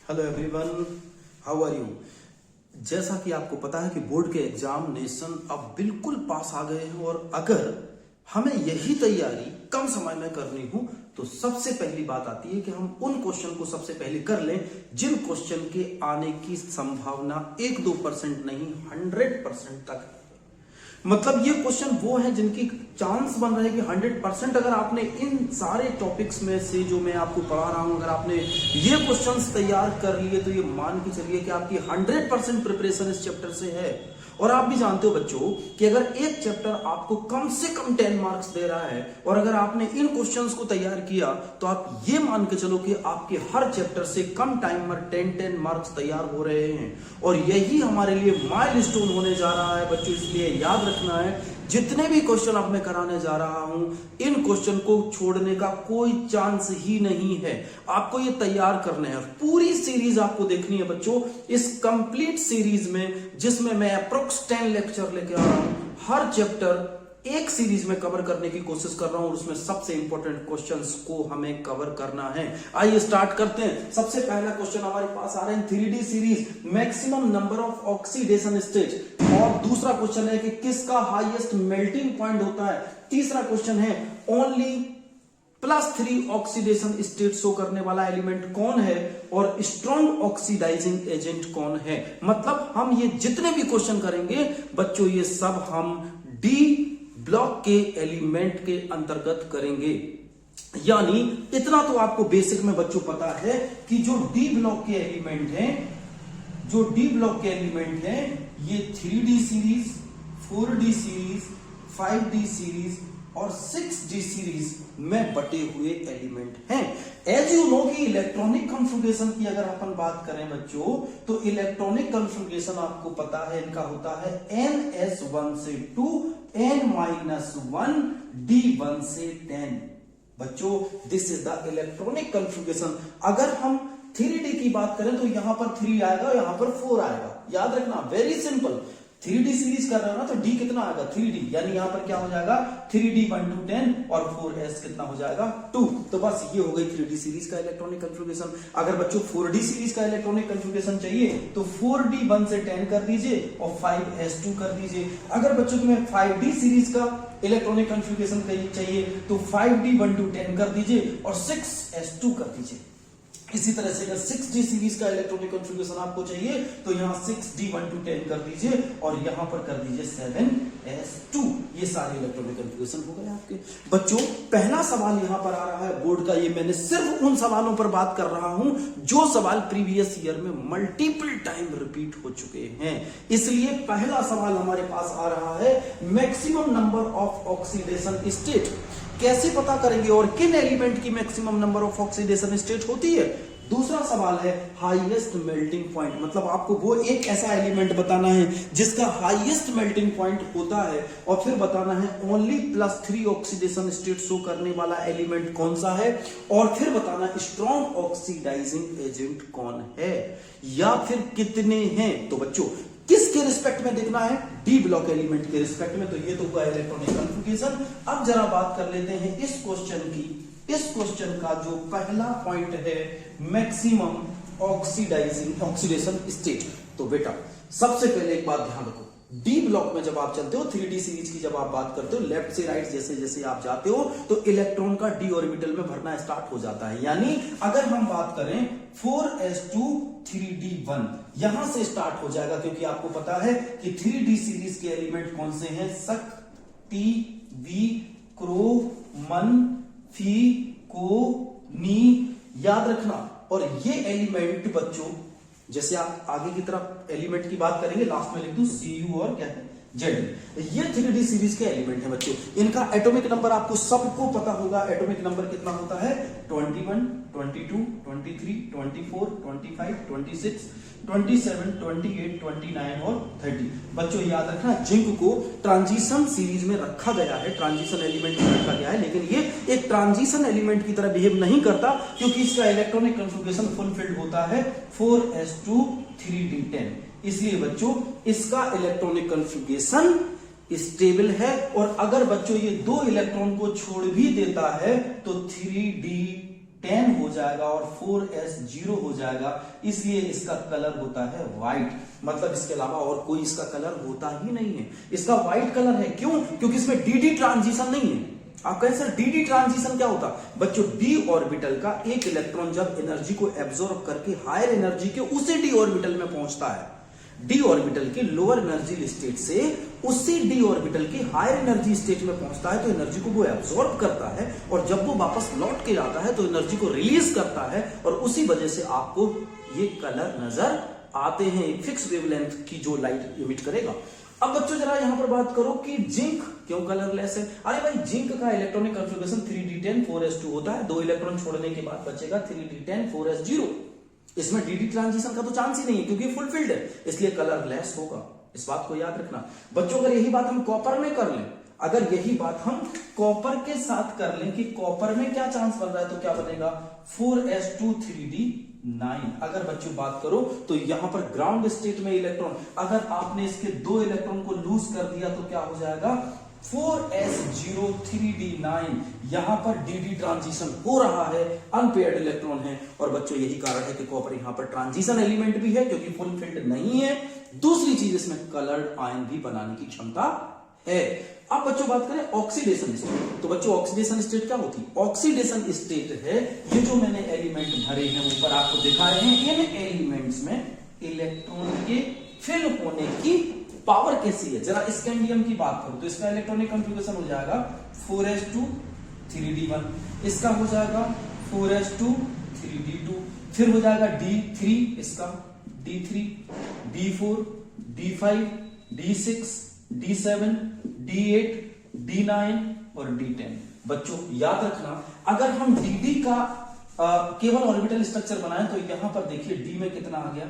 Hello everyone, how are you. जैसा कि आपको पता है कि बोर्ड के एग्जामिनेशन अब बिल्कुल पास आ गए हैं और अगर हमें यही तैयारी कम समय में करनी हो तो सबसे पहली बात आती है कि हम उन क्वेश्चन को सबसे पहले कर लें जिन क्वेश्चन के आने की संभावना 1-2% नहीं 100% तक है। मतलब ये क्वेश्चन वो है जिनकी चांस बन रहे कि 100% अगर आपने इन सारे टॉपिक्स में से जो मैं आपको पढ़ा रहा हूं अगर आपने ये क्वेश्चंस तैयार कर लिए तो ये मान के चलिए कि आपकी 100% प्रिपरेशन इस चैप्टर से है। और आप भी जानते हो बच्चों कि अगर एक चैप्टर आपको कम से कम 10 मार्क्स दे रहा है और अगर आपने इन क्वेश्चंस को तैयार किया तो आप ये मान के चलो कि आपके हर चैप्टर से कम टाइम में 10 मार्क्स तैयार हो रहे हैं। और यही हमारे लिए माइलस्टोन होने जा रहा है बच्चों, इसलिए याद रखना है जितने भी क्वेश्चन अब मैं कराने जा रहा हूं इन क्वेश्चन को छोड़ने का कोई चांस ही नहीं है। आपको ये तैयार करने हैं। पूरी सीरीज आपको देखनी है बच्चों। इस कंप्लीट सीरीज में जिसमें मैं अप्रोक्स 10 लेक्चर लेके आ रहा हूं, हर चैप्टर एक सीरीज में कवर करने की कोशिश कर रहा हूं और उसमें सबसे इंपॉर्टेंट क्वेश्चंस को हमें कवर करना है। आइए स्टार्ट करते हैं। सबसे पहला क्वेश्चन हमारे पास आ रहा है 3D series maximum number of oxidation stage. और दूसरा क्वेश्चन है कि किसका हाईएस्ट मेल्टिंग पॉइंट होता है। तीसरा क्वेश्चन है ओनली +3 ऑक्सीडेशन स्टेट शो करने वाला एलिमेंट कौन है और स्ट्रॉन्ग ऑक्सीडाइजिंग एजेंट कौन है। मतलब हम ये जितने भी क्वेश्चन करेंगे बच्चों ये सब हम डी ब्लॉक के एलिमेंट के अंतर्गत करेंगे। यानी इतना तो आपको बेसिक में बच्चों पता है कि जो डी ब्लॉक के एलिमेंट हैं, जो डी ब्लॉक के एलिमेंट हैं ये 3D series, 4D series, 5D series और 6D सीरीज में बटे हुए एलिमेंट हैं। एज यू नो कि इलेक्ट्रॉनिक कॉन्फ़िगरेशन की अगर अपन बात करें बच्चों तो इलेक्ट्रॉनिक कॉन्फ़िगरेशन आपको पता है इनका होता है ns1 से 2 n-1 d1 से 10। बच्चों this is the electronic configuration. अगर हम 3D की बात करें तो यहां पर 3 आएगा, यहां पर 4 आएगा। याद रखना, वेरी सिंपल। 3D सीरीज कर रहे हो ना तो D कितना आएगा 3D, यानी यहां पर क्या हो जाएगा 3D 1 to 10 और 4s कितना हो जाएगा 2। तो बस ये हो गई 3D सीरीज का इलेक्ट्रॉनिक कॉन्फ़िगरेशन। अगर बच्चों 4D सीरीज का इलेक्ट्रॉनिक कॉन्फ़िगरेशन चाहिए तो 4D 1 से 10 कर दीजिए और 5s2 कर दीजिए। अगर बच्चों तुम्हें 5D सीरीज का इलेक्ट्रॉनिक कॉन्फ़िगरेशन चाहिए तो 5D 1 to 10 कर दीजिए और 6s2 कर दीजिए। इसी तरह से अगर 6D सीरीज का इलेक्ट्रॉनिक कॉन्फ़िगरेशन आपको चाहिए तो यहां 6D 1 to 10 कर दीजिए और यहां पर कर दीजिए 7s2। ये सारे इलेक्ट्रॉनिक कॉन्फ़िगरेशन हो गए आपके। बच्चों पहला सवाल यहां पर आ रहा है बोर्ड का। ये मैंने सिर्फ उन सवालों पर बात कर रहा हूं जो सवाल प्रीवियस ईयर में मल्टीपल टाइम रिपीट हो चुके हैं। इसलिए पहला सवाल हमारे पास आ रहा है maximum number of oxidation state कैसे पता करेंगे और किन एलिमेंट की maximum number of oxidation state होती है। दूसरा सवाल है हाईएस्ट मेल्टिंग पॉइंट। मतलब आपको वो एक ऐसा एलिमेंट बताना है जिसका हाईएस्ट मेल्टिंग पॉइंट होता है और फिर बताना है ओनली +3 ऑक्सीडेशन स्टेट शो करने वाला एलिमेंट कौन सा है और फिर बताना स्ट्रॉन्ग ऑक्सीडाइजिंग एजेंट कौन है या फिर कितने हैं। तो बच्चों किसके रिस्पेक्ट में देखना है, डी ब्लॉक एलिमेंट के रिस्पेक्ट में। तो ये तो हुआ इलेक्ट्रॉनिक कॉन्फ़िगरेशन। अब जरा बात कर लेते हैं इस क्वेश्चन की। इस क्वेश्चन का जो पहला पॉइंट है मैक्सिमम ऑक्सीडेशन स्टेट। तो बेटा सबसे पहले एक बात ध्यान रखो, डी ब्लॉक में जब आप चलते हो 3D सीरीज की जब आप बात करते हो लेफ्ट से राइट जैसे जैसे आप जाते हो तो इलेक्ट्रॉन का डी ऑर्बिटल में भरना स्टार्ट हो जाता है। यानी अगर हम बात करें 4s2 3d1 यहां से स्टार्ट हो जाएगा क्योंकि आपको पता है कि 3D सीरीज के एलिमेंट कौन से हैं, सक, टी, वी, क्रो, मन, फी, को, नी। याद रखना। और ये एलिमेंट बच्चों जैसे आप आगे की तरफ एलिमेंट की बात करेंगे लास्ट में लिख दूं Cu और क्या है जेड। ये 3D सीरीज के एलिमेंट है बच्चों। इनका एटॉमिक नंबर आपको सबको पता होगा। एटॉमिक नंबर कितना होता है 21, 22, 23, 24, 25, 26, 27, 28, 29 और 30। बच्चों याद रखना जिंक को ट्रांजिशन सीरीज में रखा गया है, ट्रांजिशन एलिमेंट में रखा गया है, लेकिन ये एक ट्रांजिशन एलिमेंट की तरह बिहेव नहीं करता क्योंकि इसका इलेक्ट्रॉनिक कॉन्फ़िगरेशन फुलफिल्ड होता है 4s2 3d10। इसलिए बच्चों इसका इलेक्ट्रॉनिक कॉन्फ़िगरेशन स्टेबल है। और अगर बच्चों ये 2 इलेक्ट्रॉन को छोड़ भी देता है तो 3d 10 हो जाएगा और 4s 0 हो जाएगा, इसलिए इसका कलर होता है व्हाइट। मतलब इसके अलावा और कोई इसका कलर होता ही नहीं है, इसका व्हाइट कलर है। क्यों? क्योंकि इसमें dd ट्रांजिशन नहीं है। आप कहें सर dd ट्रांजिशन क्या होता? बच्चों d ऑर्बिटल का एक इलेक्ट्रॉन जब एनर्जी को एब्जॉर्ब करके हायर एनर्जी के उसी d ऑर्बिटल में पहुंचता है, डी ऑर्बिटल के लोअर एनर्जी स्टेट से उसी डी ऑर्बिटल के हायर एनर्जी स्टेट में पहुंचता है, तो एनर्जी को वो एब्जॉर्ब करता है और जब वो वापस लौट के आता है तो एनर्जी को रिलीज करता है और उसी वजह से आपको ये कलर नजर आते हैं, फिक्स वेवलेंथ की जो लाइट इमिट करेगा। अब बच्चों जरा यहां पर बात करो कि जिंक क्यों कलरलेस है। अरे भाई जिंक का इलेक्ट्रॉनिक कॉन्फ़िगरेशन 3d10 4s2 होता है, 2 इलेक्ट्रॉन छोड़ने के बाद बचेगा 3d10 4s0। इसमें dd ट्रांजिशन का तो चांस ही नहीं है क्योंकि फुलफिल्ड है, इसलिए कलरलेस होगा। इस बात को याद रखना बच्चों। अगर यही बात हम कॉपर में कर लें, अगर यही बात हम कॉपर के साथ कर लें कि कॉपर में क्या चांस बन रहा है, तो क्या बनेगा 4s2 3d9। अगर बच्चों बात करो तो यहां पर ग्राउंड स्टेट में इलेक्ट्रॉन, अगर आपने इसके 2 इलेक्ट्रॉन को लूज कर दिया तो क्या हो जाएगा 4s0 3d9। यहां पर dd ट्रांजिशन हो रहा है, अनपेयर्ड इलेक्ट्रॉन है। और बच्चों यही कारण है कि कॉपर यहां पर ट्रांजिशन एलिमेंट भी है क्योंकि फुलफिल्ड नहीं है। दूसरी चीज इसमें कलर्ड आयन भी बनाने की क्षमता है। अब बच्चों बात करें ऑक्सीडेशन स्टेट, तो बच्चों ऑक्सीडेशन स्टेट क्या होती है? ऑक्सीडेशन स्टेट है ये जो मैंने एलिमेंट भरे हैं ऊपर आपको दिखाए हैं, इन एलिमेंट्स में इलेक्ट्रॉन के फिल होने की पावर कैसी है। जरा स्कैंडियम की बात करूं तो इसका इलेक्ट्रॉनिक कॉन्फ़िगरेशन हो जाएगा 4s2 3d1, इसका हो जाएगा 4s2 3d2, फिर हो जाएगा d3, इसका d3 d4 d5 d6 d7 d8 d9 और d10। बच्चों याद रखना अगर हम dd का केवल ऑर्बिटल स्ट्रक्चर बनाएं तो यहां पर देखिए d में कितना आ गया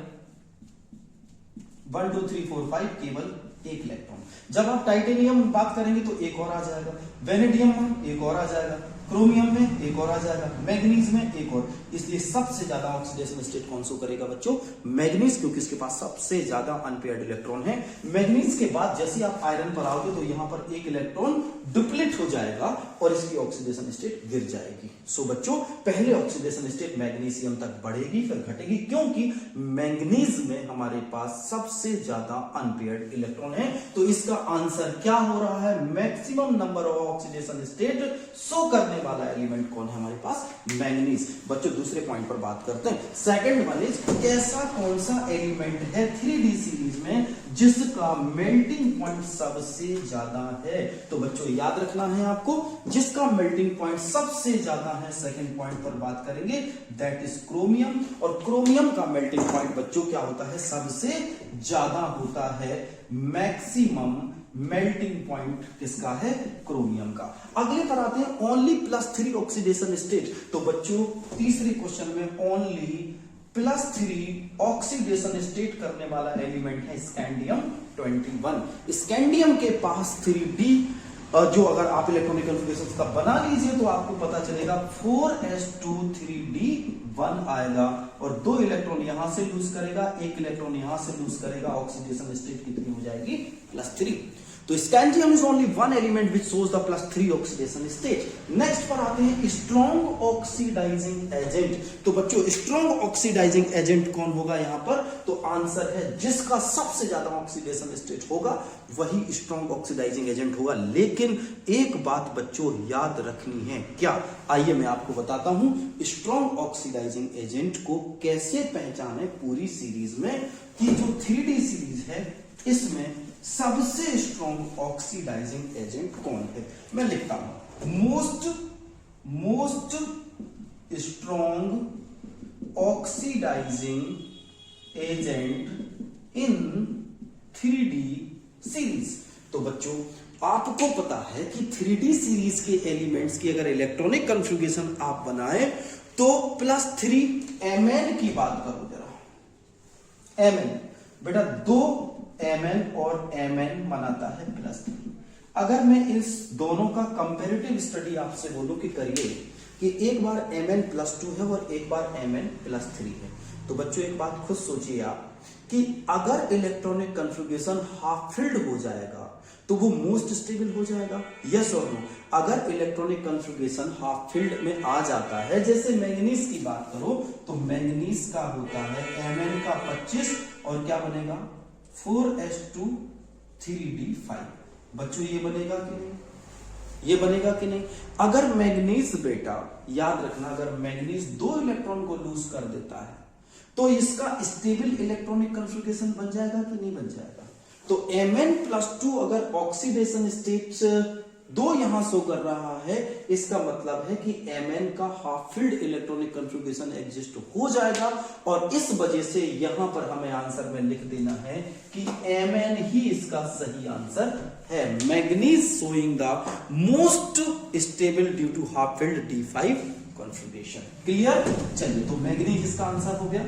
1 2 3 4 5, केवल एक इलेक्ट्रॉन। जब आप टाइटेनियम बात करेंगे तो एक और आ जाएगा, वेनेडियम में एक और आ जाएगा, क्रोमियम में एक और आ जाएगा, मैग्नीज में एक और। इसलिए सबसे ज्यादा ऑक्सीडेशन स्टेट कौन सा करेगा बच्चों? मैग्नीज, क्योंकि इसके पास सबसे ज्यादा अनपेयर्ड इलेक्ट्रॉन है। मैग्नीज के बाद जैसे आप आयरन पर आओगे तो यहां पर एक इलेक्ट्रॉन डुप्लीट हो जाएगा और इसकी ऑक्सीडेशन स्टेट गिर जाएगी। सो बच्चों पहले ऑक्सीडेशन स्टेट मैग्नीशियम तक बढ़ेगी फिर घटेगी, क्योंकि मैग्नीज में हमारे पास सबसे ज्यादा अनपेयर्ड इलेक्ट्रॉन है। तो इसका आंसर क्या हो रहा है? Maximum number of oxidation state show करने वाला एलिमेंट कौन है हमारे पास? मैग्नीज। बच्चों दूसरे पॉइंट पर बात करते हैं। सेकंड वन इज ऐसा कौन सा एलिमेंट है 3D सीरीज में जिसका मेल्टिंग पॉइंट सबसे ज्यादा है? तो बच्चों याद रखना है आपको, जिसका मेल्टिंग पॉइंट सबसे ज्यादा है, सेकंड पॉइंट पर बात करेंगे, दैट इज क्रोमियम। और क्रोमियम का मेल्टिंग पॉइंट बच्चों क्या होता है? सबसे ज्यादा होता है। मैक्सिमम मेल्टिंग पॉइंट किसका है? क्रोमियम का। अगले पर आते हैं ओनली +3 ऑक्सीडेशन स्टेट। तो बच्चों तीसरे क्वेश्चन में ओनली +3 ऑक्सीडेशन स्टेट करने वाला एलिमेंट है स्कैंडियम 21। स्कैंडियम के पास 3D जो अगर आप इलेक्ट्रॉनिक कॉन्फ़िगरेशन का बना लीजिए तो आपको पता चलेगा 4s2 3d1 आएगा और 2 इलेक्ट्रॉन यहां से लूज करेगा, 1 इलेक्ट्रॉन यहां से लूज करेगा, ऑक्सीडेशन स्टेट कितनी हो जाएगी? +3। तो scandium is only one element which shows the +3 oxidation state. Next पर आते हैं स्ट्रॉन्ग ऑक्सीडाइजिंग एजेंट। तो बच्चों स्ट्रॉन्ग ऑक्सीडाइजिंग एजेंट कौन होगा यहां पर? तो आंसर है जिसका सबसे ज्यादा ऑक्सीडेशन स्टेट होगा वही स्ट्रॉन्ग ऑक्सीडाइजिंग एजेंट होगा। लेकिन एक बात बच्चों याद रखनी है, क्या? आइए मैं आपको बताता हूं स्ट्रॉन्ग ऑक्सीडाइजिंग एजेंट को कैसे पहचाने पूरी सीरीज में, कि जो 3D सीरीज है इसमें सबसे स्ट्रॉन्ग ऑक्सीडाइजिंग एजेंट कौन है। मैं लिखता हूं most strong oxidising agent in 3D series. तो बच्चों आपको पता है कि 3D सीरीज के एलिमेंट्स की अगर इलेक्ट्रॉनिक कॉन्फ़िगरेशन आप बनाए तो +3 Mn की बात करो जरा। Mn बेटा 2 Mn और Mn बनाता है +3। अगर मैं इस दोनों का कंपैरेटिव स्टडी आपसे बोलूं कि करिए कि एक बार Mn +2 है और एक बार Mn +3 है, तो बच्चों एक बात खुद सोचिए आप कि अगर इलेक्ट्रॉनिक कॉन्फ़िगरेशन हाफ फिल्ड हो जाएगा तो वो मोस्ट स्टेबल हो जाएगा, यस और नो। अगर इलेक्ट्रॉनिक कॉन्फ़िगरेशन हाफ फील्ड में आ जाता है, जैसे मैंगनीज की बात करो तो मैंगनीज का होता है Mn का 25 और क्या बनेगा 4s2 3d5। बच्चों ये बनेगा कि नहीं, ये बनेगा कि नहीं। अगर मैंगनीज बेटा याद रखना, अगर मैंगनीज 2 इलेक्ट्रॉन को लूज कर देता है तो इसका स्टेबल इलेक्ट्रॉनिक कॉन्फ़िगरेशन बन जाएगा कि नहीं बन जाएगा। तो Mn+2 अगर ऑक्सीडेशन स्टेट 2 यहां शो कर रहा है, इसका मतलब है कि Mn का half field electronic configuration exist हो जाएगा और इस वजह से यहां पर हमें आंसर में लिख देना है कि Mn ही इसका सही आंसर है। Manganese showing the most stable due to half field D5 configuration. Clear. चलिए तो मैंगनीज इसका आंसर हो गया।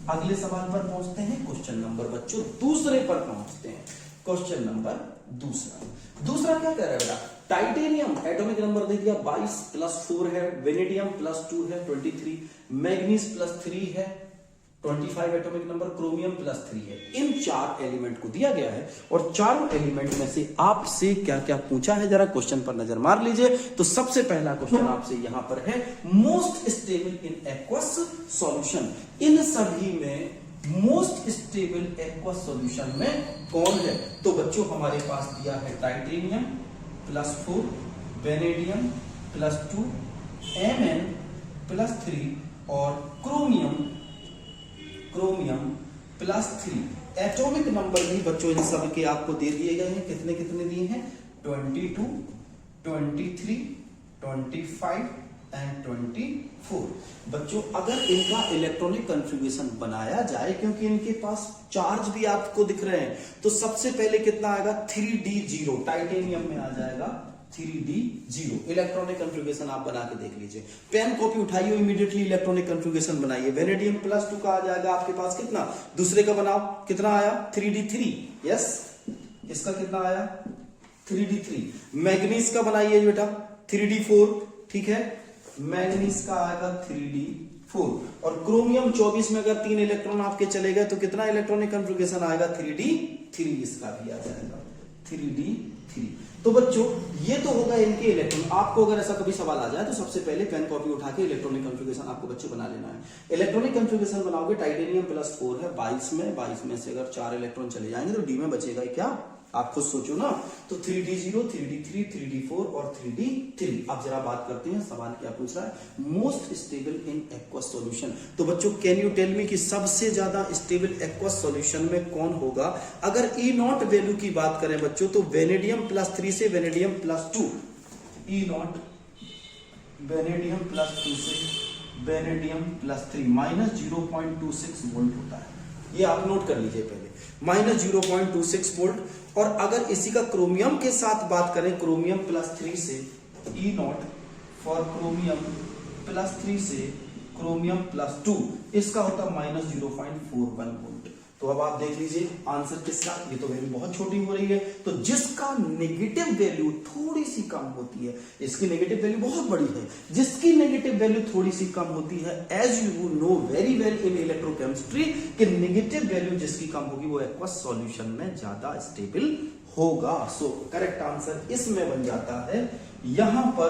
अगले सवाल पर पहुंचते हैं, क्वेश्चन नंबर बच्चों दूसरे पर पहुंचते हैं। क्वेश्चन नंबर दूसरा क्या कह रहा है बेटा, टाइटेनियम एटॉमिक नंबर दे दिया 22 +4 है, वेनेडियम +2 है 23, मैग्नीज +3 है 25 एटॉमिक नंबर, क्रोमियम +3 है। इन 4 एलिमेंट को दिया गया है और चारों एलिमेंट में से आपसे क्या क्या पूछा है, जरा क्वेश्चन पर नजर मार लीजिए। तो सबसे पहला क्वेश्चन आपसे यहां पर है, most stable in aqueous solution. इन सभी में मोस्ट स्टेबल एक्वस सॉल्यूशन में कौन है। तो बच्चों हमारे पास दिया है टाइटेनियम +4, वेनेडियम +2, Mn +3 और क्रोमियम +3। एटॉमिक नंबर भी बच्चों इन सब के आपको दे दिए गए हैं। कितने कितने दिए हैं, 22, 23, 25 एंड 24। बच्चों अगर इनका इलेक्ट्रॉनिक कॉन्फ़िगरेशन बनाया जाए, क्योंकि इनके पास चार्ज भी आपको दिख रहे हैं, तो सबसे पहले कितना आएगा 3d0, टाइटेनियम में आ जाएगा 3d0। इलेक्ट्रॉनिक कॉन्फ़िगरेशन आप बना के देख लीजिए, पेन कॉपी उठाइए, इमीडिएटली इलेक्ट्रॉनिक कॉन्फ़िगरेशन बनाइए। वेनेडियम +2 का आ जाएगा आपके पास कितना, दूसरे का बनाओ, कितना आया 3d3, यस इसका कितना आया 3d3। मैग्नीज का बनाइए बेटा 3d4, ठीक है, मैग्नीज का आएगा 3d4 और क्रोमियम 24 में अगर 3 इलेक्ट्रॉन आपके चले गए तो कितना इलेक्ट्रॉनिक कॉन्फ़िगरेशन आएगा 3d3, इसका भी आ जाएगा 3d3। तो बच्चों ये तो होगा इनके इलेक्ट्रॉन। आपको अगर ऐसा कभी सवाल आ जाए तो सबसे पहले पेन कॉपी उठा के इलेक्ट्रॉनिक कॉन्फ़िगरेशन आपको बच्चे बना लेना है। इलेक्ट्रॉनिक कॉन्फ़िगरेशन बनाओगे, टाइटेनियम +4 है 22 में से अगर 4 इलेक्ट्रॉन चले जाएंगे तो डी में बचेगा क्या, आप खुद सोचो ना। तो 3d0, 3d3, 3d4 और 3d3। अब जरा बात करते हैं, सवाल क्या पूछ रहा है, most stable in aqueous solution. तो बच्चों कैन यू टेल मी कि सबसे ज्यादा स्टेबल एक्वस सॉल्यूशन में कौन होगा। अगर E0 वैल्यू की बात करें बच्चों तो वेनेडियम +3 से वेनेडियम +2, E0 वेनेडियम +2 से वेनेडियम +3 -0.26 वोल्ट होता है। ये आप नोट कर लीजिए पहले, -0.26 वोल्ट। और अगर इसी का क्रोमियम के साथ बात करें, क्रोमियम +3 से E0 फॉर क्रोमियम +3 से क्रोमियम +2, इसका होता -0.41 वोल्ट। तो अब आप देख लीजिए आंसर किसका, ये तो वैल्यू बहुत छोटी हो रही है, तो जिसका नेगेटिव वैल्यू थोड़ी सी कम होती है, इसकी नेगेटिव वैल्यू बहुत बड़ी है, जिसकी नेगेटिव वैल्यू थोड़ी सी कम होती है, as you know very well in electrochemistry कि नेगेटिव वैल्यू जिसकी कम होगी वो एक्वस सॉल्यूशन में ज्यादा स्टेबल होगा। सो करेक्ट आंसर इसमें बन जाता है यहां पर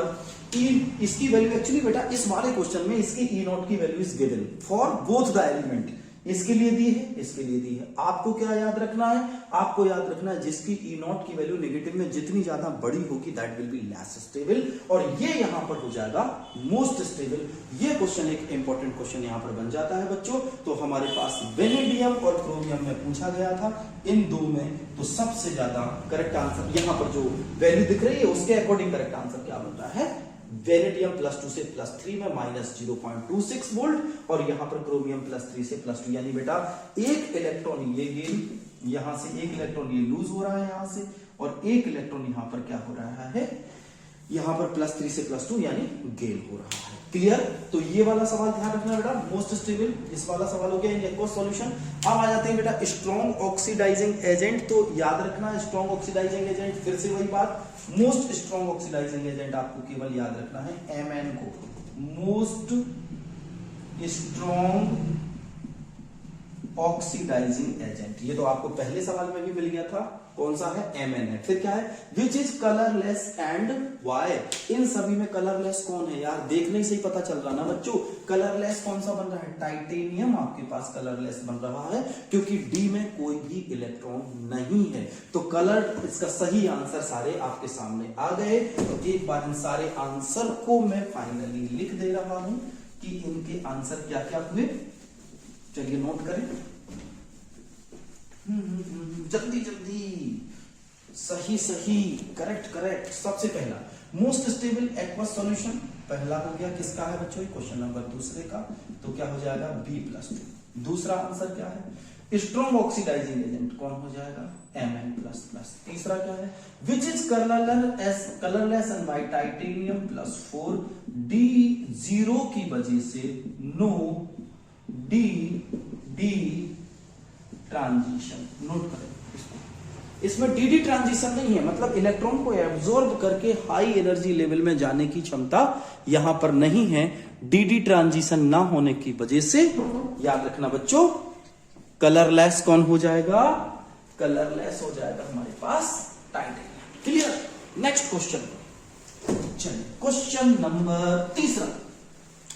इसकी वैल्यू एक्चुअली बेटा इस वाले क्वेश्चन में इसकी E0 की value is given for both the element, इसके लिए दी है, इसके लिए दी है। आपको क्या याद रखना है, आपको याद रखना है जिसकी E0 की वैल्यू नेगेटिव में जितनी ज्यादा बड़ी होगी that will be less stable, और ये यहां पर हो जाएगा मोस्ट स्टेबल। ये क्वेश्चन एक इंपॉर्टेंट क्वेश्चन यहां पर बन जाता है बच्चों। तो हमारे पास वेनेडियम और क्रोमियम में पूछा गया था, इन दो में तो सबसे ज्यादा करेक्ट आंसर यहां पर जो वैल्यू दिख रही है उसके अकॉर्डिंग करेक्ट आंसर क्या बन रहा है, वेनेडियम +2 से +3 में -0.26 वोल्ट और यहां पर क्रोमियम +3 से +2, यानी बेटा एक इलेक्ट्रॉन ये गेन, यहां से एक इलेक्ट्रॉन ये लूज हो रहा है यहां से, और एक इलेक्ट्रॉन यहां पर क्या हो रहा है, यहां पर +3 से +2 यानी गेन हो रहा है। क्लियर। तो ये वाला सवाल ध्यान रखना बेटा, मोस्ट स्टेबल, इस वाला सवाल हो गया इन एक्वस सॉल्यूशन। अब आ जाते हैं बेटा स्ट्रॉन्ग ऑक्सीडाइजिंग एजेंट। तो याद रखना स्ट्रॉन्ग ऑक्सीडाइजिंग एजेंट, फिर से वही बात, मोस्ट स्ट्रॉन्ग ऑक्सीडाइजिंग एजेंट आपको केवल याद रखना है Mn को, मोस्ट स्ट्रॉन्ग ऑक्सीडाइजिंग एजेंट। ये तो आपको पहले सवाल में भी मिल गया था, कौन सा है, Mn है। फिर क्या है, which is colourless and Y, इन सभी में कलरलेस कौन है यार, देखने से ही पता चल रहा ना बच्चों। कलरलेस कौन सा बन रहा है, टाइटेनियम आपके पास कलरलेस बन रहा है, क्योंकि डी में कोई भी इलेक्ट्रॉन नहीं है। तो कलर, इसका सही आंसर सारे आपके सामने आ गए। तो एक बार इन सारे आंसर को मैं फाइनली लिख दे रहा हूं कि इनके आंसर क्या क्या हुए। चलिए नोट करें जल्दी जल्दी, सही सही, करेक्ट करेक्ट। सबसे पहला मोस्ट स्टेबल एक्वस सॉल्यूशन पहला हो गया, किसका है बच्चों, क्वेश्चन नंबर दूसरे का, तो क्या हो जाएगा B+2। दूसरा आंसर क्या है, स्ट्रॉन्ग ऑक्सीडाइजिंग एजेंट कौन हो जाएगा, Mn++। तीसरा क्या है, which is colourless and by titanium +4, D0 की वजह से नो डी ट्रांजिशन। नोट करें इसमें डी ट्रांजिशन नहीं है, मतलब इलेक्ट्रॉन को एब्जॉर्ब करके हाई एनर्जी लेवल में जाने की क्षमता यहां पर नहीं है। डी ट्रांजिशन ना होने की वजह से याद रखना बच्चों, कलरलेस कौन हो जाएगा, कलरलेस हो जाएगा हमारे पास टाइटेनियम। क्लियर। नेक्स्ट क्वेश्चन, चलिए क्वेश्चन नंबर तीसरा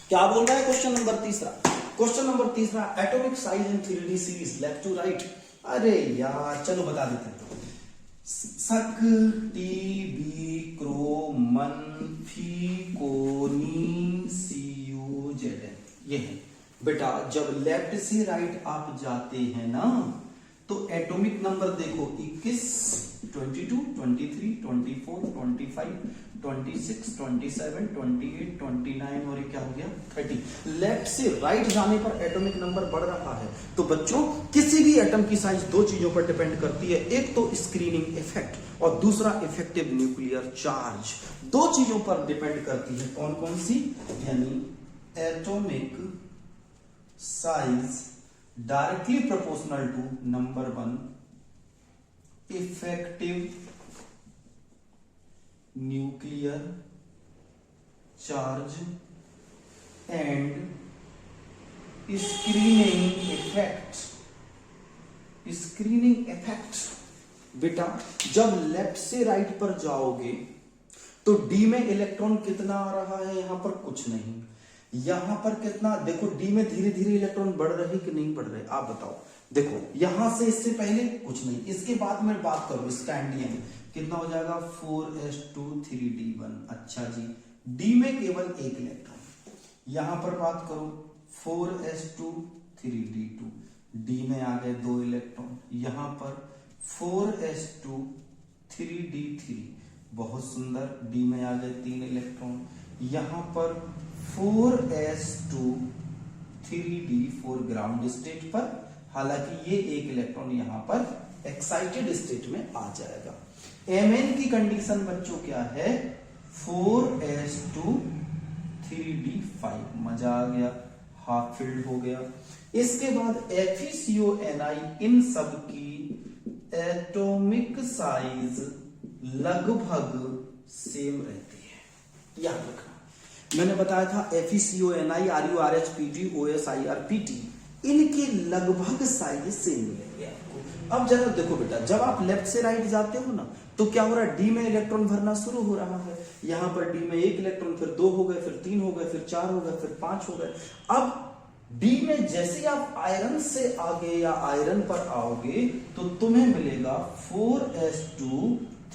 क्या बोल रहा है, क्वेश्चन नंबर तीसरा, क्वेश्चन नंबर तीसरा, atomic size in 3D series, left to right. अरे यार चलो बता देते हैं, सक टी बी क्रोमन फी कोनी सी यू जेड एन, ये है बेटा। जब लेफ्ट से राइट आप जाते हैं ना, तो एटॉमिक नंबर देखो 21, 22, 23, 24, 25, 26, 27, 28, 29 और ये क्या हो गया 30। लेफ्ट से राइट जाने पर एटॉमिक नंबर बढ़ रहा है। तो बच्चों किसी भी एटम की साइज दो चीजों पर डिपेंड करती है, एक तो स्क्रीनिंग इफेक्ट और दूसरा इफेक्टिव न्यूक्लियर चार्ज। दो चीजों पर डिपेंड करती है, कौन कौन सी, यानी atomic size directly proportional to number 1 effective nuclear charge and screening effect. Screening effect बेटा, जब लेफ्ट से राइट पर जाओगे तो डी में इलेक्ट्रॉन कितना आ रहा है, यहां पर कुछ नहीं, यहां पर कितना देखो, डी में धीरे धीरे इलेक्ट्रॉन बढ़ रहे कि नहीं बढ़ रहे, आप बताओ। देखो यहां से इससे पहले कुछ नहीं, इसके बाद में बात करो स्कैंडियम, कितना हो जाएगा 4s2 3d1। अच्छा जी, डी में केवल एक इलेक्ट्रॉन, यहां पर बात करो 4s2 3d2, डी में आ गए 2 इलेक्ट्रॉन, यहां पर 4s2 3d3, बहुत सुंदर, डी में आ गए 3 इलेक्ट्रॉन, यहां पर 4s2 3d4 ग्राउंड स्टेट पर, हालांकि ये एक इलेक्ट्रॉन यहां पर एक्साइटेड स्टेट में आ जाएगा। Mn की कंडीशन बच्चों क्या है, 4s2 3d5, मजा आ गया, हाफ फिल्ड हो गया। इसके बाद FeCONi, इन सब की एटॉमिक साइज लगभग सेम रहती है, याद रखना। मैंने बताया था FeCONi, RuRHPG, OSIRPT, इनके लगभग साइज सेम मिलेंगे आपको। अब जरा देखो बेटा, जब आप लेफ्ट से राइट जाते हो ना, तो क्या हो रहा है, डी में इलेक्ट्रॉन भरना शुरू हो रहा है। यहां पर डी में एक इलेक्ट्रॉन, फिर 2 हो गए, फिर 3 हो गए, फिर 4 हो गए, फिर 5 हो गए। अब डी में जैसे आप आयरन से आगे या आयरन पर आओगे तो तुम्हें मिलेगा 4s2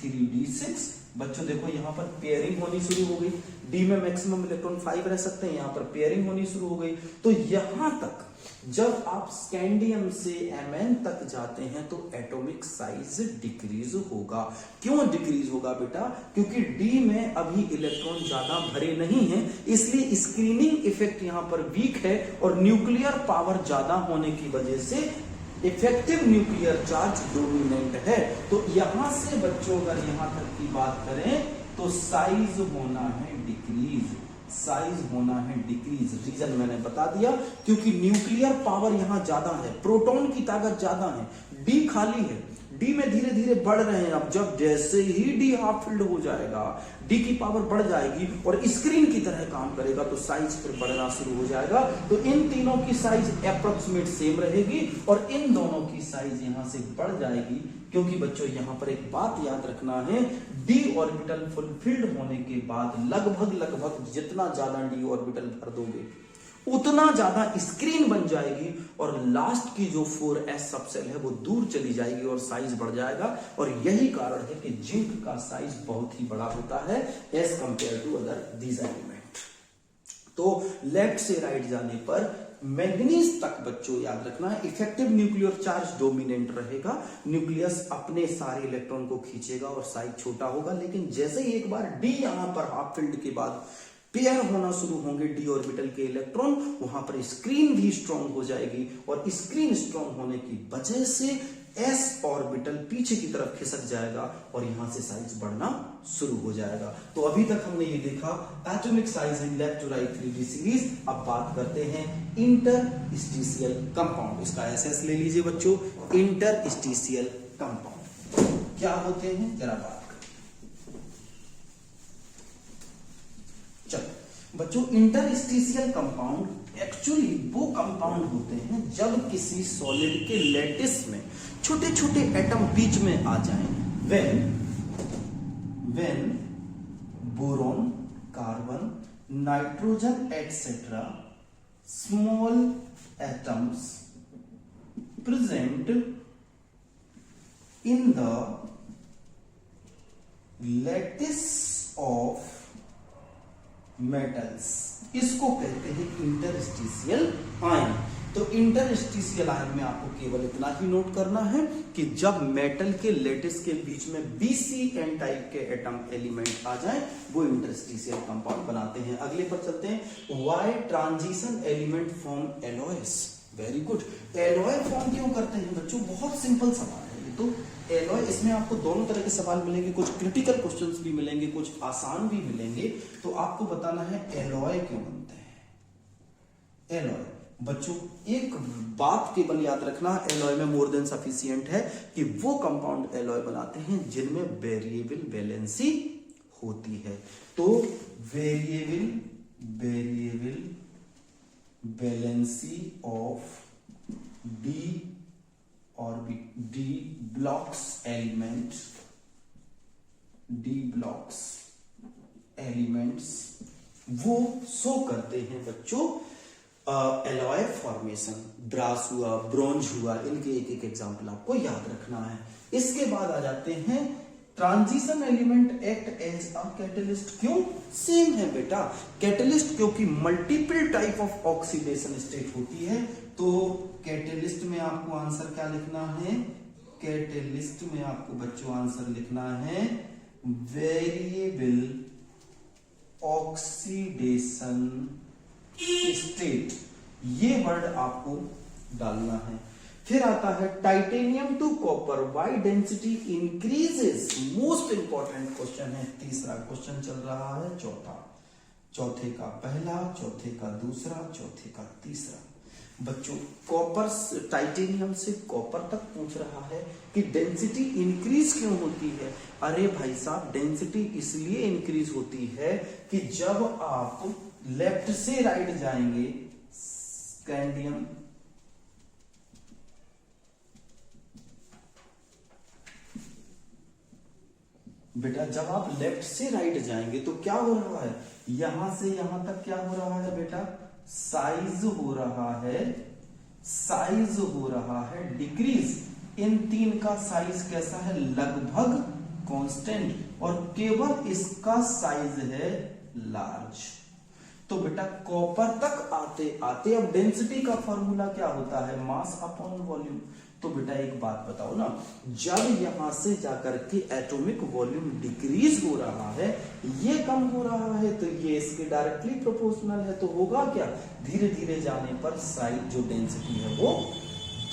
3d6। बच्चों देखो यहां पर पेयरिंग होनी शुरू हो गई, डी में मैक्सिमम इलेक्ट्रॉन 5 रह सकते हैं, यहां पर पेयरिंग होनी शुरू हो गई। तो यहां तक जब आप स्कैंडियम से Mn तक जाते हैं तो एटॉमिक साइज डिक्रीज होगा। क्यों डिक्रीज होगा बेटा, क्योंकि डी में अभी इलेक्ट्रॉन ज्यादा भरे नहीं हैं, इसलिए स्क्रीनिंग इफेक्ट यहां पर वीक है और न्यूक्लियर पावर ज्यादा होने की वजह से इफेक्टिव न्यूक्लियर चार्ज डोमिनेंट है। तो यहां से बच्चों अगर यहां तक की बात करें तो साइज होना है डिक्रीज, साइज होना है डिक्रीज। रीजन मैंने बता दिया, क्योंकि न्यूक्लियर पावर यहां ज्यादा है, प्रोटॉन की ताकत ज्यादा है, डी खाली है, डी में धीरे धीरे बढ़ रहे हैं। अब जब जैसे ही डी हाफ फिल्ड हो जाएगा, डी की पावर बढ़ जाएगी और स्क्रीन की तरह काम करेगा, तो साइज फिर बढ़ना शुरू हो जाएगा। तो इन तीनों की साइज अप्रोक्सीमेट सेम रहेगी और इन दोनों की साइज यहां से बढ़ जाएगी क्योंकि बच्चों यहां पर एक बात याद रखना है, डी ऑर्बिटल फुलफिल्ड होने के बाद लगभग जितना ज्यादा डी ऑर्बिटल भर दोगे उतना ज्यादा स्क्रीन बन जाएगी और लास्ट की जो 4s सबसेल है वो दूर चली जाएगी और साइज बढ़ जाएगा। और यही कारण है कि जिंक का साइज बहुत ही बड़ा होता है as compared to other these element. तो लेफ्ट से राइट जाने पर मैग्नीज तक बच्चों याद रखना है इफेक्टिव न्यूक्लियर चार्ज डोमिनेंट रहेगा, न्यूक्लियस अपने सारे इलेक्ट्रॉन को खींचेगा और साइज छोटा होगा। लेकिन जैसे ही एक बार डी यहां पर हाफ फिल्ड के बाद पेयर होना शुरू होंगे डी ऑर्बिटल के इलेक्ट्रॉन, वहां पर स्क्रीन भी स्ट्रांग हो जाएगी और स्क्रीन स्ट्रांग होने की वजह से एस ऑर्बिटल पीछे की तरफ खिसक जाएगा और यहां से साइज बढ़ना शुरू हो जाएगा। तो अभी तक हमने ये देखा atomic size in left to right 3D series. अब बात करते हैं इंटरस्टिशियल कंपाउंड। इसका एसएस ले लीजिए बच्चों, इंटरस्टिशियल कंपाउंड क्या होते हैं जरा बात। चलो बच्चों, इंटरस्टिशियल कंपाउंड एक्चुअली वो कंपाउंड होते हैं जब किसी सॉलिड के लैटिस में छोटे छोटे एटम बीच में आ जाएं। When boron, carbon, nitrogen etcetera small atoms present in the lattice of metals, इसको कहते हैं इंटरस्टिशियल आयन। तो इंटरस्टिशियल आयन में आपको केवल इतना ही नोट करना है कि जब मेटल के लैटिस के बीच में BCN टाइप के एटम एलिमेंट आ जाए वो इंटरस्टिशियल कंपाउंड बनाते हैं। अगले पर चलते हैं, why transition element form Alois. Very good, alloy form क्यों करते हैं बच्चों? बहुत सिंपल सवाल है ये तो। एलॉय, इसमें आपको दोनों तरह के सवाल मिलेंगे, कुछ क्रिटिकल क्वेश्चंस भी मिलेंगे, कुछ आसान भी मिलेंगे। तो आपको बताना है एलॉय क्यों बनते हैं। एलॉय बच्चों एक बात केवल याद रखना, एलॉय में मोर देन सफिशिएंट है कि वो कंपाउंड एलॉय बनाते हैं जिनमें वेरिएबल वैलेंसी होती है। तो variable valency of D blocks elements वो शो करते हैं बच्चों एलॉय फॉर्मेशन। ब्रास हुआ, ब्रोंज हुआ, इनके एक एक एग्जांपल आपको याद रखना है। इसके बाद आ जाते हैं transition element act as a catalyst. क्यों? सेम है बेटा, कैटलिस्ट क्योंकि multiple type of oxidation state होती है। तो कैटलिस्ट में आपको आंसर क्या लिखना है? कैटलिस्ट में आपको बच्चों आंसर लिखना है वेरिएबल ऑक्सीडेशन स्टेट, ये वर्ड आपको डालना है। फिर आता है titanium to copper why density increases. Most important question है, तीसरा क्वेश्चन चल रहा है, चौथे का पहला, चौथे का दूसरा, चौथे का तीसरा। बच्चों कॉपर, टाइटेनियम से कॉपर तक पूछ रहा है कि डेंसिटी इंक्रीज क्यों होती है। अरे भाई साहब, डेंसिटी इसलिए इंक्रीज होती है कि जब आप लेफ्ट से राइट जाएंगे, स्कैंडियम बेटा जब आप लेफ्ट से राइट जाएंगे तो क्या हो रहा है, यहां से यहां तक क्या हो रहा है बेटा, साइज हो रहा है डिक्रीज। इन तीन का साइज कैसा है? लगभग कांस्टेंट, और केवल इसका साइज है लार्ज। तो बेटा कॉपर तक आते आते अब डेंसिटी का फॉर्मूला क्या होता है? Mass upon volume. तो बेटा एक बात बताओ ना, जब यहां से जाकर के एटॉमिक वॉल्यूम डिक्रीज हो रहा है, ये कम हो रहा है, तो ये इसके डायरेक्टली प्रोपोर्शनल है। तो होगा क्या? धीरे धीरे जाने पर साइज जो डेंसिटी है वो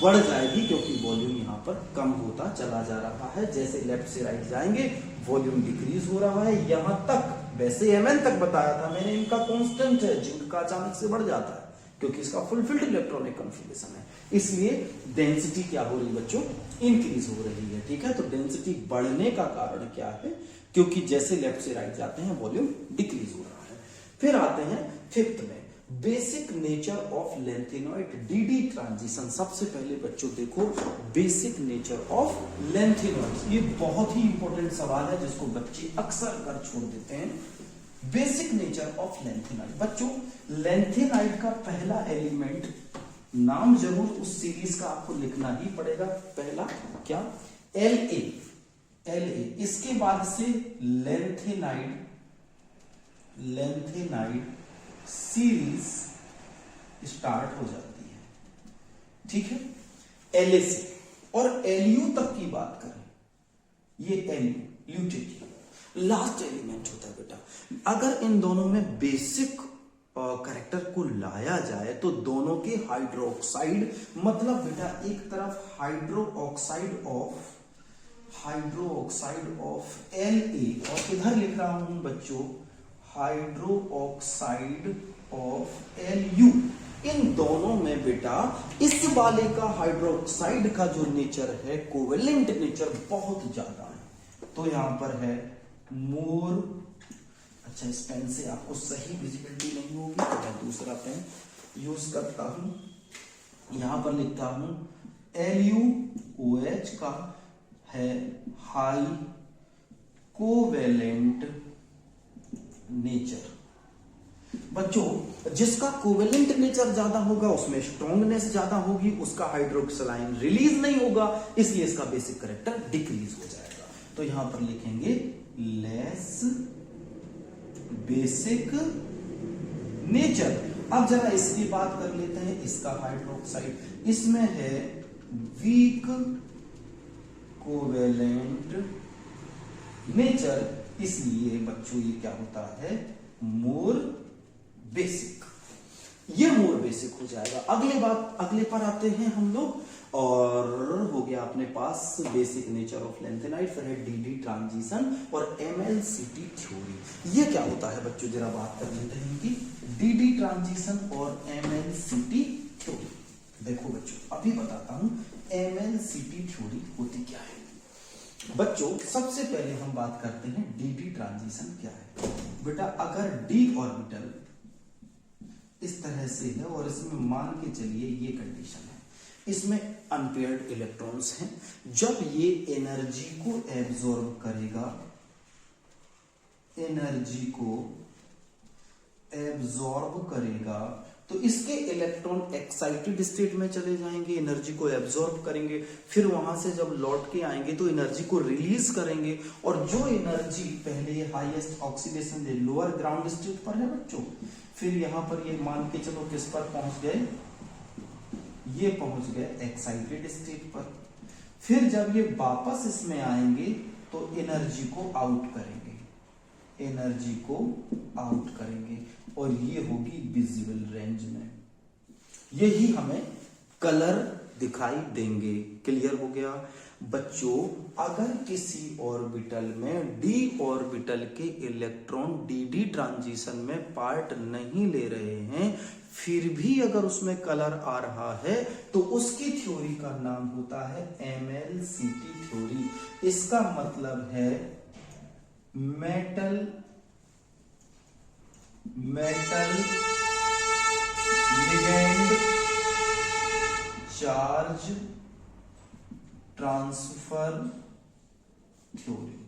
बढ़ जाएगी, क्योंकि वॉल्यूम यहां पर कम होता चला जा रहा है। जैसे लेफ्ट से राइट जाएंगे वॉल्यूम डिक्रीज हो रहा है यहां तक। वैसे Mn तक बताया था मैंने, इनका कांस्टेंट है, जिंक का अचानक से बढ़ जाता है क्योंकि इसका फुलफिल्ड इलेक्ट्रॉनिक कॉन्फ़िगरेशन है, इसलिए डेंसिटी क्या हो रही है बच्चों? इंक्रीज हो रही है। ठीक है, तो डेंसिटी बढ़ने का कारण क्या है? क्योंकि जैसे लेफ्ट से राइट जाते हैं वॉल्यूम डिक्रीज हो रहा है। फिर आते हैं फिफ्थ में, basic nature of lanthanoid DD transition. सबसे पहले बच्चों देखो बेसिक नेचर ऑफ लैंथेनॉइड, ये बहुत ही इंपॉर्टेंट सवाल है जिसको बच्चे अक्सर कर छोड़ देते हैं। Basic nature of lanthanoid. बच्चों लैंथेनॉइड का पहला एलिमेंट, नाम जरूर उस सीरीज का आपको लिखना ही पड़ेगा, पहला क्या, La। इसके बाद से लैंथेनाइड सीरीज स्टार्ट हो जाती है, ठीक है, La से। और Lu तक की बात करें, ये Lu ल्यूटेट लास्ट एलिमेंट होता है बेटा। अगर इन दोनों में बेसिक कैरेक्टर को लाया जाए तो दोनों के हाइड्रोक्साइड, मतलब बेटा एक तरफ हाइड्रोक्साइड ऑफ La और इधर लिख रहा हूं बच्चों हाइड्रोक्साइड ऑफ Lu। इन दोनों में बेटा इस वाले का हाइड्रोक्साइड का जो नेचर है, कोवेलेंट नेचर बहुत ज्यादा है। तो यहां पर है मोर, अच्छा इस पेन से आपको सही विजिबिलिटी नहीं होगी तो मैं दूसरा पेन यूज करता हूं। यहां पर लिखता हूं LuOH का है हाई कोवेलेंट नेचर। बच्चों जिसका कोवेलेंट नेचर ज्यादा होगा उसमें स्ट्रॉन्गनेस ज्यादा होगी, उसका हाइड्रोक्सिलाइन रिलीज नहीं होगा, इसलिए इसका बेसिक कैरेक्टर डिक्रीज हो जाएगा। तो यहां पर लिखेंगे लेस बेसिक नेचर। अब जरा इसकी बात कर लेते हैं, इसका हाइड्रोक्साइड, इसमें है वीक कोवेलेंट नेचर, इसलिए बच्चों ये क्या होता है, मोर बेसिक। ये मोर बेसिक हो जाएगा। अगले पर आते हैं हम लोग, और हो गया अपने पास बेसिक नेचर ऑफ लैंथेनाइड, फिर है डीडी ट्रांजिशन और MLCT थ्योरी। ये क्या होता है बच्चों, जरा बात कर लेते हैं कि डीडी ट्रांजिशन और MLCT थ्योरी। देखो बच्चों अभी बताता हूं MLCT थ्योरी होती क्या है। बच्चों सबसे पहले हम बात करते हैं डीडी ट्रांजिशन क्या है। बेटा अगर डी ऑर्बिटल इस तरह से है और इसमें मान के चलिए ये कंडीशन है, इसमें अनपेयर्ड इलेक्ट्रॉन्स हैं, जब ये एनर्जी को एब्जॉर्ब करेगा, तो इसके इलेक्ट्रॉन एक्साइटेड स्टेट में चले जाएंगे, एनर्जी को एब्जॉर्ब करेंगे, फिर वहां से जब लौट के आएंगे तो एनर्जी को रिलीज करेंगे, और जो एनर्जी पहले ये हाईएस्ट ऑक्सीडेशन दे लोअर ग्राउंड स्टेट पर है बच्चों, फिर यहां पर ये मान के चलो किस पर पहुंच गए, ये पहुंच गए एक्साइटेड स्टेट पर। फिर जब ये वापस इसमें आएंगे तो एनर्जी को आउट करेंगे, और ये होगी विजिबल रेंज में, यही हमें कलर दिखाई देंगे। क्लियर हो गया बच्चों। अगर किसी ऑर्बिटल में डी ऑर्बिटल के इलेक्ट्रॉन डीडी ट्रांजिशन में पार्ट नहीं ले रहे हैं, फिर भी अगर उसमें कलर आ रहा है तो उसकी थ्योरी का नाम होता है MLCT थ्योरी। इसका मतलब है metal ligand charge transfer theory.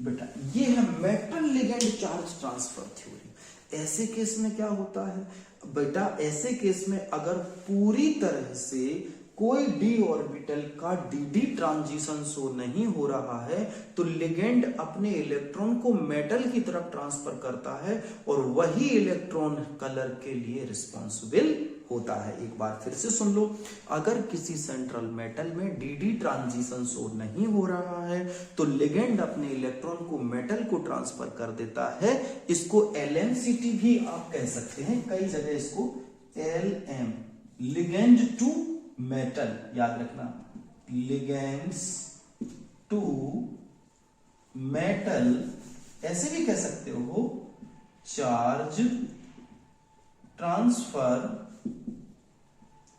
बेटा ये है metal ligand charge transfer theory. ऐसे केस में क्या होता है बेटा, ऐसे केस में अगर पूरी तरह से कोई डी ऑर्बिटल का डीडी ट्रांजिशन शो नहीं हो रहा है तो लिगेंड अपने इलेक्ट्रॉन को मेटल की तरफ ट्रांसफर करता है और वही इलेक्ट्रॉन कलर के लिए रिस्पॉन्सिबल होता है। एक बार फिर से सुन लो, अगर किसी सेंट्रल मेटल में डीडी ट्रांजिशन शो नहीं हो रहा है तो लिगेंड अपने इलेक्ट्रॉन को मेटल को ट्रांसफर कर देता है। इसको LMCT भी आप कह सकते हैं, कई जगह इसको LM लिगेंड टू मेटल, याद रखना, लिगेंड्स टू मेटल, ऐसे भी कह सकते हो चार्ज ट्रांसफर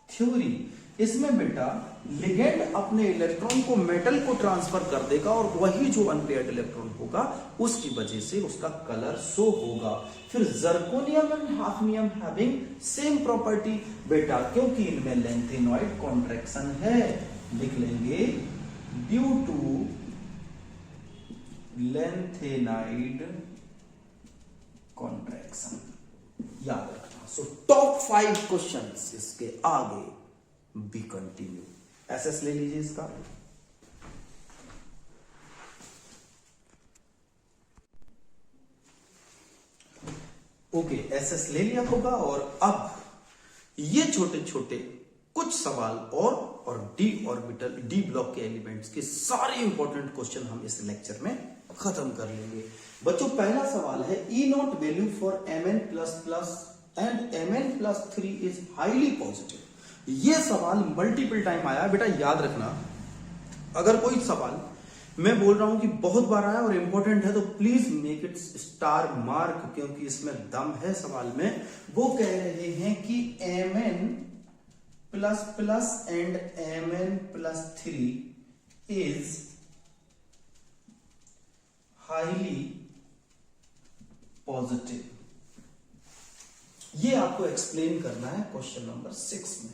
थ्योरी। इसमें बेटा लिगेंड अपने इलेक्ट्रॉन को मेटल को ट्रांसफर कर देगा और वही जो अनपेयर्ड इलेक्ट्रॉन होगा उसकी वजह से उसका कलर शो होगा। फिर zirconium and hafnium having same property बेटा, क्योंकि इनमें लेंथेनॉइड कॉन्ट्रैक्शन है, लिख लेंगे ड्यू टू लेंथेनाइड कॉन्ट्रैक्शन, याद रखना। सो टॉप 5 क्वेश्चंस इसके आगे बी कंटिन्यू। एसएस ले लीजिए इसका। ओके, एसएस ले लिया होगा और अब ये छोटे छोटे कुछ सवाल और डी ऑर्बिटल, डी ब्लॉक के एलिमेंट्स के सारे इंपॉर्टेंट क्वेश्चन हम इस लेक्चर में खत्म कर लेंगे। बच्चों पहला सवाल है E naught value for Mn plus plus and Mn plus 3 is highly positive. ये सवाल मल्टीपल टाइम आया बेटा, याद रखना। अगर कोई सवाल मैं बोल रहा हूं कि बहुत बार आया और इंपॉर्टेंट है तो please make it star mark, क्योंकि इसमें दम है सवाल में। वो कह रहे हैं कि Mn plus plus and Mn plus 3 is highly positive. ये आपको एक्सप्लेन करना है क्वेश्चन नंबर 6 में।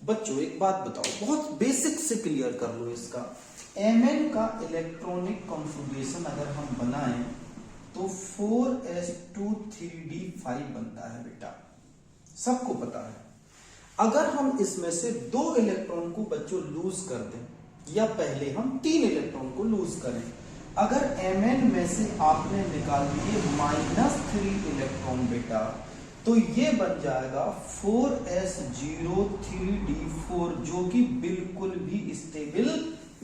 बच्चों एक बात बताओ, बहुत बेसिक से क्लियर कर लो इसका। Mn का इलेक्ट्रॉनिक कॉन्फ़िगरेशन अगर हम बनाएं तो 4s2 3d5 बनता है बेटा, सबको पता है। अगर हम इसमें से 2 इलेक्ट्रॉन को बच्चों लूज कर दें, या पहले हम 3 इलेक्ट्रॉन को लूज करें, अगर Mn में से आपने निकाल दिए -3 इलेक्ट्रॉन बेटा, तो ये बन जाएगा 4s03d4, जो कि बिल्कुल भी स्टेबल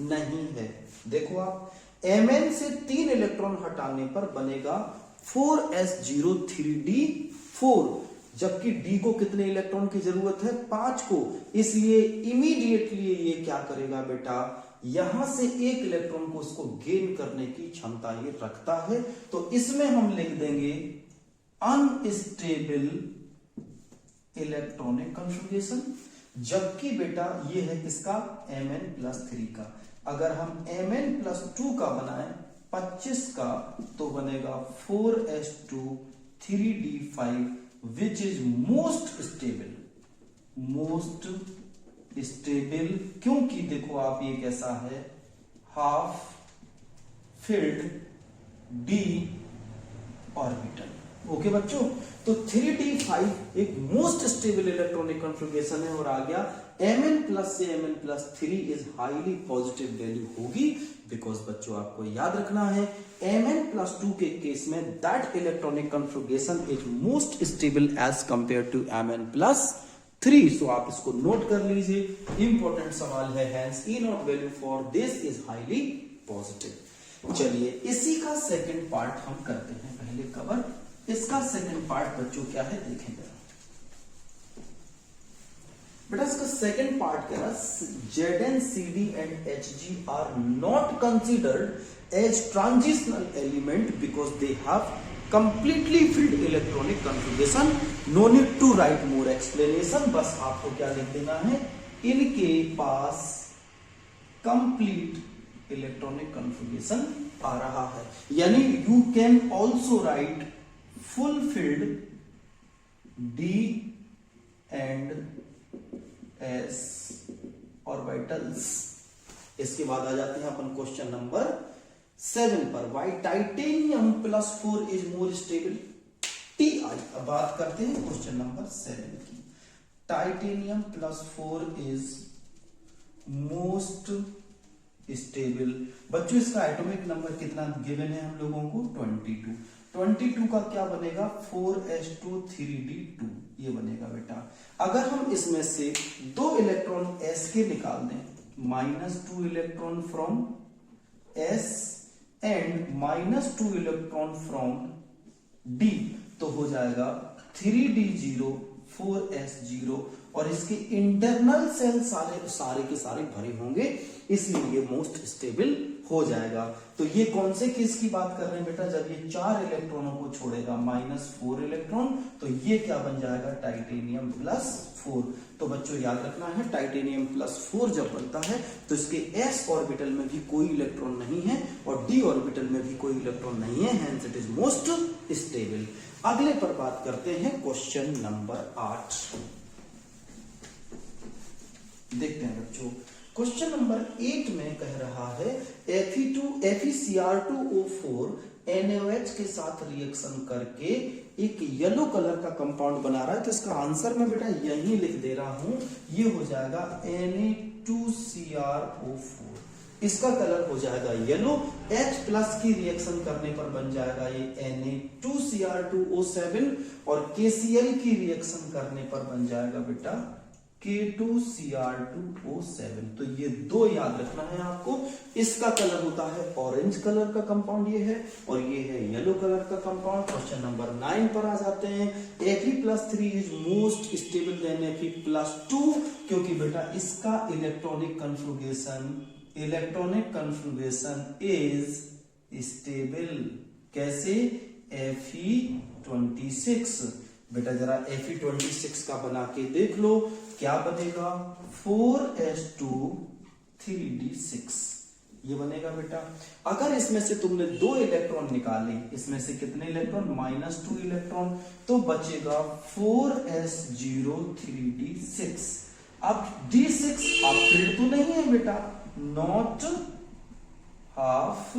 नहीं है। देखो आप, Mn से 3 इलेक्ट्रॉन हटाने पर बनेगा 4s03d4, जबकि D को कितने इलेक्ट्रॉन की जरूरत है? 5 को। इसलिए इमीडिएटली ये क्या करेगा बेटा, यहां से 1 इलेक्ट्रॉन को इसको गेन करने की क्षमता ये रखता है। तो इसमें हम लिख देंगे अनस्टेबल इलेक्ट्रॉनिक कॉन्फ़िगरेशन, जबकि बेटा ये है किसका? Mn प्लस 3 का। अगर हम Mn प्लस 2 का बनाएं 25 का, तो बनेगा 4s2 3d5 which is most stable, क्योंकि देखो आप ये कैसा है, half filled d orbital. Okay बच्चों, तो 3d5 एक मोस्ट स्टेबल इलेक्ट्रॉनिक कॉन्फ़िगरेशन है और आ गया Mn प्लस से Mn plus 3 is highly positive value होगी, बिकॉज बच्चों आपको याद रखना है Mn प्लस 2 के केस में that electronic configuration is most stable as compared to Mn plus 3। So आप इसको नोट कर लीजिए, इंपॉर्टेंट सवाल है। Hence E naught value for this is highly positive. चलिए इसी का सेकंड पार्ट हम करते हैं पहले कवर। इसका सेकंड पार्ट बच्चों क्या है देखेंगे बेटा। इसका सेकंड पार्ट क्या है, Zn, Cd and Hg are not considered as transitional element because they have completely filled electronic configuration. No need to write more explanation, बस आपको क्या लिख देना है, इनके पास कंप्लीट इलेक्ट्रॉनिक कॉन्फ़िगरेशन आ रहा है। यानी you can also write fulfilled d and s orbitals। इसके बाद आ जाते हैं अपन क्वेश्चन नंबर 7 पर। Why titanium plus 4 is more stable? Ti। अब बात करते हैं क्वेश्चन नंबर 7 की। Titanium plus 4 is most stable. बच्चों इसका एटॉमिक नंबर कितना गिवन है हम लोगों को? 22 का क्या बनेगा? 4s2 3d2 ये बनेगा बेटा। अगर हम इसमें से 2 इलेक्ट्रॉन s के निकाल दें, -2 electron from s and -2 electron from d, तो हो जाएगा 3d0 4s0 और इसके इंटरनल सेल सारे के सारे भरे होंगे, इसलिए ये मोस्ट स्टेबल हो जाएगा। तो ये कौन से केस की बात कर रहे हैं बेटा, जब ये 4 इलेक्ट्रॉनों को छोड़ेगा -4 इलेक्ट्रॉन, तो ये क्या बन जाएगा, टाइटेनियम +4। तो बच्चों याद रखना है, टाइटेनियम +4 जब बनता है तो इसके s ऑर्बिटल में भी कोई इलेक्ट्रॉन नहीं है और d ऑर्बिटल में भी कोई इलेक्ट्रॉन नहीं है, hence it is most stable. अगले पर बात करते हैं क्वेश्चन नंबर 8। देखते हैं बच्चों, क्वेश्चन नंबर 8 में कह रहा है FeCr2O4 NaOH के साथ रिएक्शन करके एक येलो कलर का कंपाउंड बना रहा है। तो इसका आंसर मैं बेटा यही लिख दे रहा हूं, ये हो जाएगा Na2Cr4। इसका कलर हो जाएगा येलो, H+ की रिएक्शन करने पर बन जाएगा ये Na2Cr2O7 और KCl की रिएक्शन करने पर बन जाएगा बेटा K2Cr2O7। तो ये दो याद रखना है आपको। इसका कलर होता है ऑरेंज कलर का कंपाउंड ये है, और ये है येलो कलर का कंपाउंड। क्वेश्चन नंबर 9 पर आ जाते हैं। Fe+3 is most stable then Fe+2, क्योंकि बेटा इसका इलेक्ट्रॉनिक कन्फिगरेशन इज स्टेबल। कैसे, Fe26। बेटा जरा Fe26 का बना के देख लो, क्या बनेगा, 4s2 3d6 ये बनेगा बेटा। अगर इसमें से तुमने 2 इलेक्ट्रॉन निकाले, इसमें से कितने इलेक्ट्रॉन, -2 इलेक्ट्रॉन, तो बचेगा 4s0 3d6। अब d6 हाफ फील्ड तो नहीं है बेटा, नॉट हाफ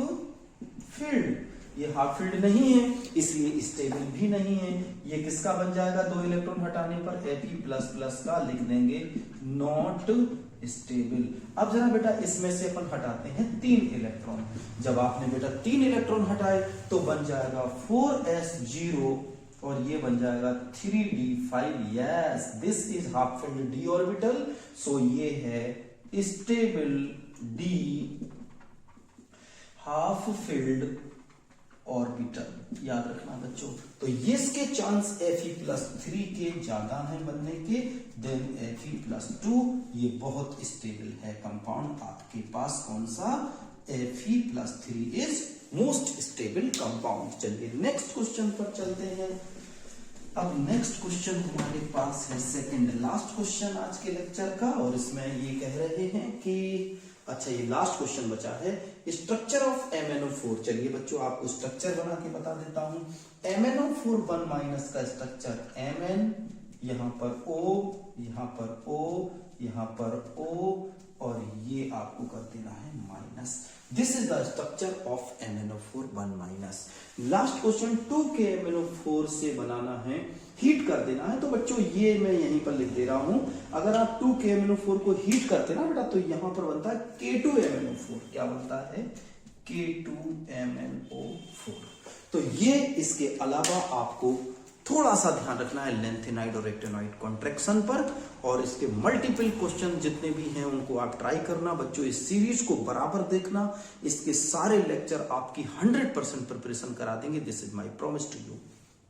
फील्ड, ये हाफ फील्ड नहीं है, इसलिए स्टेबल भी नहीं है। ये किसका बन जाएगा, 2 इलेक्ट्रॉन हटाने पर Fe++ का लिख देंगे नॉट स्टेबल। अब जरा बेटा इसमें से अपन हटाते हैं 3 इलेक्ट्रॉन। जब आपने बेटा 3 इलेक्ट्रॉन हटाए तो बन जाएगा 4s0 और ये बन जाएगा 3d5। Yes, this is half filled d orbital, so ये है stable d half filled orbital. याद रखना बच्चों। तो ये इसके चांस Fe+3 के ज्यादा हैं बनने के देन Fe+2। ये बहुत स्टेबल है कंपाउंड आपके पास। कौन सा, Fe+3 is most stable compound. चलिए नेक्स्ट क्वेश्चन पर चलते हैं। अब नेक्स्ट क्वेश्चन हमारे पास है सेकंड लास्ट क्वेश्चन आज के लेक्चर का, और इसमें ये कह रहे हैं कि अच्छा ये लास्ट क्वेश्चन बचा है, स्ट्रक्चर ऑफ MnO4। चलिए बच्चों आपको स्ट्रक्चर बना के बता देता हूं। MnO4 1- का स्ट्रक्चर Mn, यहां पर O, यहां पर O, यहां पर O, और ये आपको कर देना है minus. This is the structure of MnO4 1-। Last question 2K MnO4 से बनाना है, हीट कर देना है। तो बच्चों ये मैं यहीं पर लिख दे रहा हूं, अगर आप 2K MnO4 को हीट करते ना बेटा, तो यहां पर बनता है K2 MnO4। क्या बनता है, K2 MnO4। तो ये इसके अलावा आपको थोड़ा सा ध्यान रखना है लेंथेनाइड और एक्टिनोइड कॉन्ट्रैक्शन पर, और इसके मल्टीपल क्वेश्चन जितने भी हैं उनको आप ट्राई करना बच्चों। इस सीरीज को बराबर देखना, इसके सारे लेक्चर आपकी 100% प्रिपरेशन करा देंगे। This is my promise to you.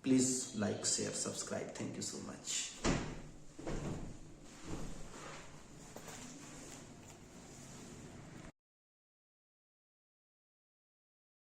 Please like, share, subscribe. Thank you so much.